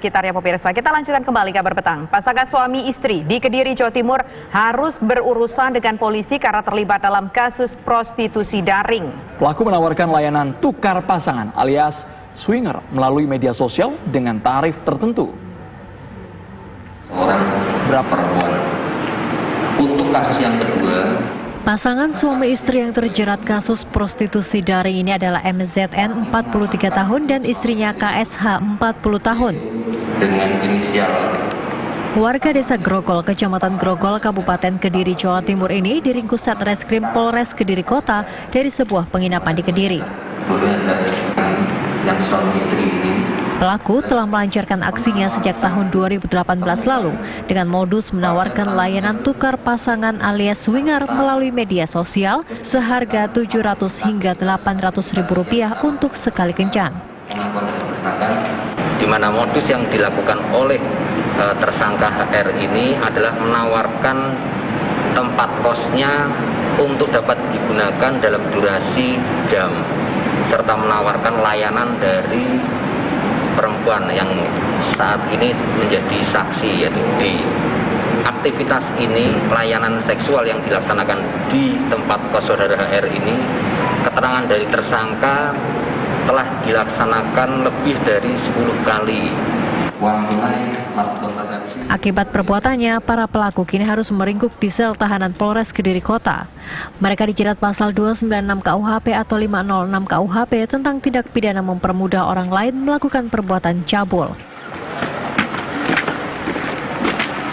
sekitarnya pemirsa. Kita lanjutkan kembali kabar petang. Pasangan suami istri di Kediri, Jawa Timur harus berurusan dengan polisi karena terlibat dalam kasus prostitusi daring. Pelaku menawarkan layanan tukar pasangan alias swinger melalui media sosial dengan tarif tertentu. Orang berapa perempuan. Untuk kasus yang kedua, pasangan suami istri yang terjerat kasus prostitusi daring ini adalah MZN 43 tahun dan istrinya KSH 40 tahun. Dengan inisial Warga desa Grogol, Kecamatan Grogol, Kabupaten Kediri, Jawa Timur ini diringkus Satreskrim Polres Kediri Kota dari sebuah penginapan di Kediri. yang suami istri ini. Pelaku telah melancarkan aksinya sejak tahun 2018 lalu dengan modus menawarkan layanan tukar pasangan alias swinger melalui media sosial seharga 700 hingga 800 ribu rupiah untuk sekali kencan. Di mana modus yang dilakukan oleh tersangka HR ini adalah menawarkan tempat kosnya untuk dapat digunakan dalam durasi jam, serta menawarkan layanan dari perempuan yang saat ini menjadi saksi, yaitu di aktivitas ini, layanan seksual yang dilaksanakan di tempat kos saudara HR ini, keterangan dari tersangka telah dilaksanakan lebih dari 10 kali. Uang tunai, laptop resepsi. Akibat perbuatannya, para pelaku kini harus meringkuk di sel tahanan Polres Kediri Kota. Mereka dijerat pasal 296 KUHP atau 506 KUHP tentang tindak pidana mempermudah orang lain melakukan perbuatan cabul.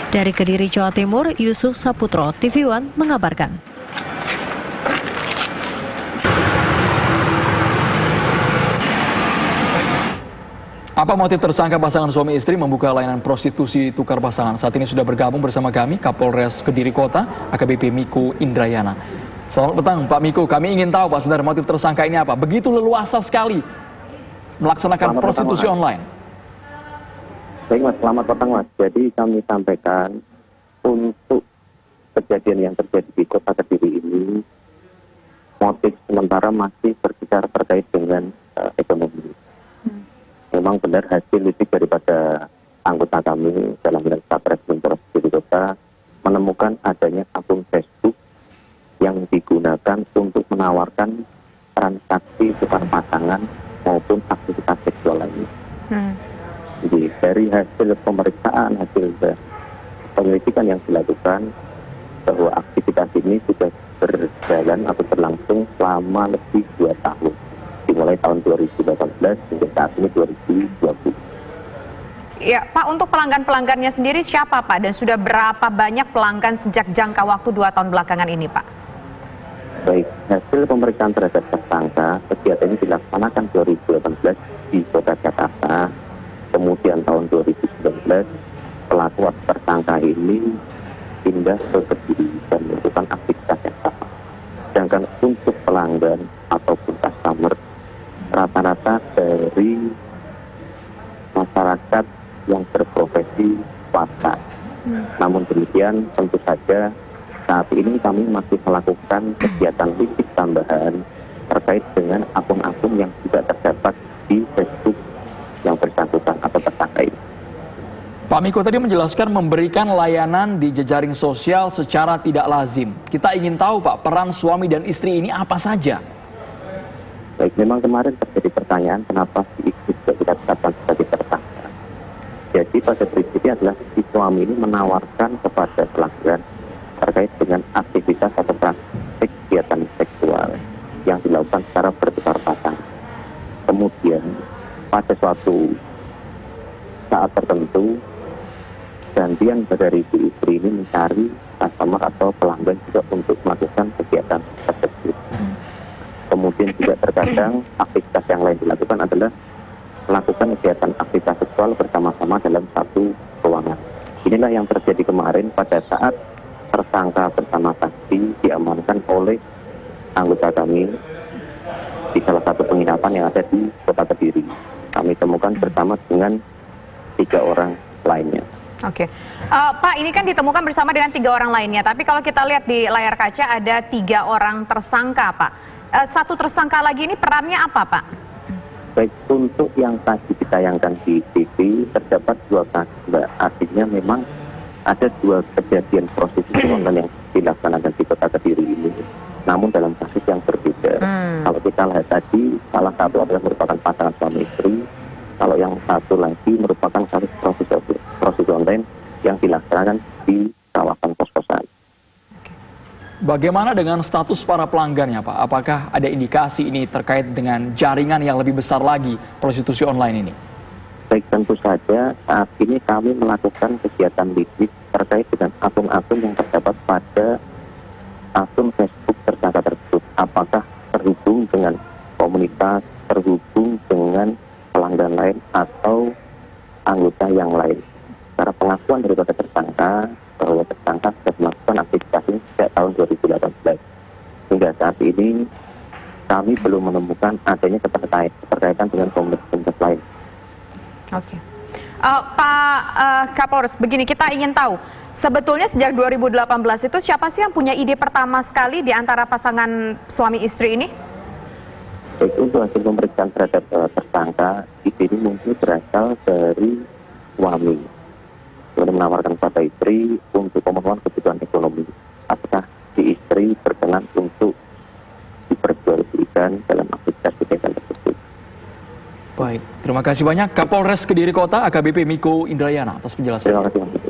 Dari Kediri, Jawa Timur, Yusuf Saputro, TV One mengabarkan. Apa motif tersangka pasangan suami istri membuka layanan prostitusi tukar pasangan? Saat ini sudah bergabung bersama kami Kapolres Kediri Kota, AKBP Miko Indrayana. Selamat petang Pak Miko, kami ingin tahu Pak sebenarnya motif tersangka ini apa? Begitu leluasa sekali melaksanakan prostitusi online. Baik Mas, selamat petang Mas. Jadi kami sampaikan untuk kejadian yang terjadi di Kota Kediri ini, motif sementara masih berbicara terkait dengan ekonomi. Memang benar hasil lidik daripada anggota kami dalam bidang Satreskrim Polres Kediri Kota menemukan adanya akun Facebook yang digunakan untuk menawarkan transaksi tukar pasangan maupun aktivitas seksual lainnya. Jadi dari hasil pemeriksaan, hasil penyelidikan yang dilakukan bahwa aktivitas ini sudah berjalan atau berlangsung selama lebih 2 tahun. Dimulai tahun 2018 hingga saat ini 2020. Ya, Pak, untuk pelanggan-pelanggannya sendiri siapa, Pak? Dan sudah berapa banyak pelanggan sejak jangka waktu 2 tahun belakangan ini, Pak? Baik, hasil pemeriksaan terhadap tersangka, kegiatan ini dilaksanakan 2018 di Kota Jakarta. Kemudian tahun 2019, pelaku atau tersangka ini pindah ke Kediri dan melakukan aktivitas yang sama. Sedangkan untuk pelanggan ataupun customer, rata-rata dari masyarakat yang berprofesi swasta. Namun demikian, tentu saja saat ini kami masih melakukan kegiatan lidik tambahan terkait dengan akun-akun yang tidak terdapat di Facebook yang bersangkutan atau tersangka ini. Pak Miko tadi menjelaskan memberikan layanan di jejaring sosial secara tidak lazim. Kita ingin tahu Pak, peran suami dan istri ini apa saja? Baik, memang kemarin terjadi pertanyaan kenapa si istri juga kita tetapkan sebagai tersangka. Jadi pada prinsipnya adalah si suami ini menawarkan kepada pelanggan terkait dengan aktivitas atau praktik kegiatan seksual yang dilakukan secara bertukar pasangan. Kemudian pada suatu saat tertentu, gantian dari si istri ini mencari customer atau pelanggan juga untuk melakukan kegiatan tersebut. Kemudian juga terkadang aktivitas yang lain dilakukan adalah melakukan kegiatan aktivitas seksual bersama-sama dalam satu ruangan. Inilah yang terjadi kemarin pada saat tersangka bersama saksi diamankan oleh anggota kami di salah satu penginapan yang ada di Kota Kediri. Kami temukan bersama dengan 3 orang lainnya. Oke, Pak, ini kan ditemukan bersama dengan 3 orang lainnya. Tapi kalau kita lihat di layar kaca ada 3 orang tersangka, Pak. Satu tersangka lagi ini perannya apa, Pak? Baik, untuk yang tadi ditayangkan di TV terdapat 2 kasus, Mbak. Artinya memang ada 2 kejadian prostitusi online yang dilaksanakan di Kota Kediri ini, namun dalam kasus yang berbeda. Kalau kita lihat tadi, salah satu adalah merupakan pasangan suami istri, kalau yang satu lagi merupakan kasus prostitusi online yang dilaksanakan di kawasan kos-kosan. Bagaimana dengan status para pelanggannya, Pak? Apakah ada indikasi ini terkait dengan jaringan yang lebih besar lagi prostitusi online ini? Baik, tentu saja saat ini kami melakukan kegiatan lidik terkait dengan akun-akun yang terdapat pada akun Facebook tersangka tersebut. Apakah terhubung dengan komunitas, terhubung dengan pelanggan lain, atau anggota yang lain. Karena pengakuan daripada tersangka bahwa tersangka sudah melakukan aktivitas ini sejak tahun 2018. Hingga saat ini kami belum menemukan adanya keterkaitan dengan komunitas lain. Oke. Pak Kapolres, begini, kita ingin tahu, sebetulnya sejak 2018 itu siapa sih yang punya ide pertama sekali di antara pasangan suami istri ini? Baik, untuk hasil pemeriksaan terhadap tersangka, ide ini mungkin berasal dari suami. Suami menawarkan kepada istri untuk pemenuhan kebutuhan ekonomi. Apakah si istri berkenan untuk diperjualbelikan dalam aktivitas kegiatan tersebut? Baik, terima kasih banyak Kapolres Kediri Kota AKBP Miko Indrayana atas penjelasannya. Terima kasih.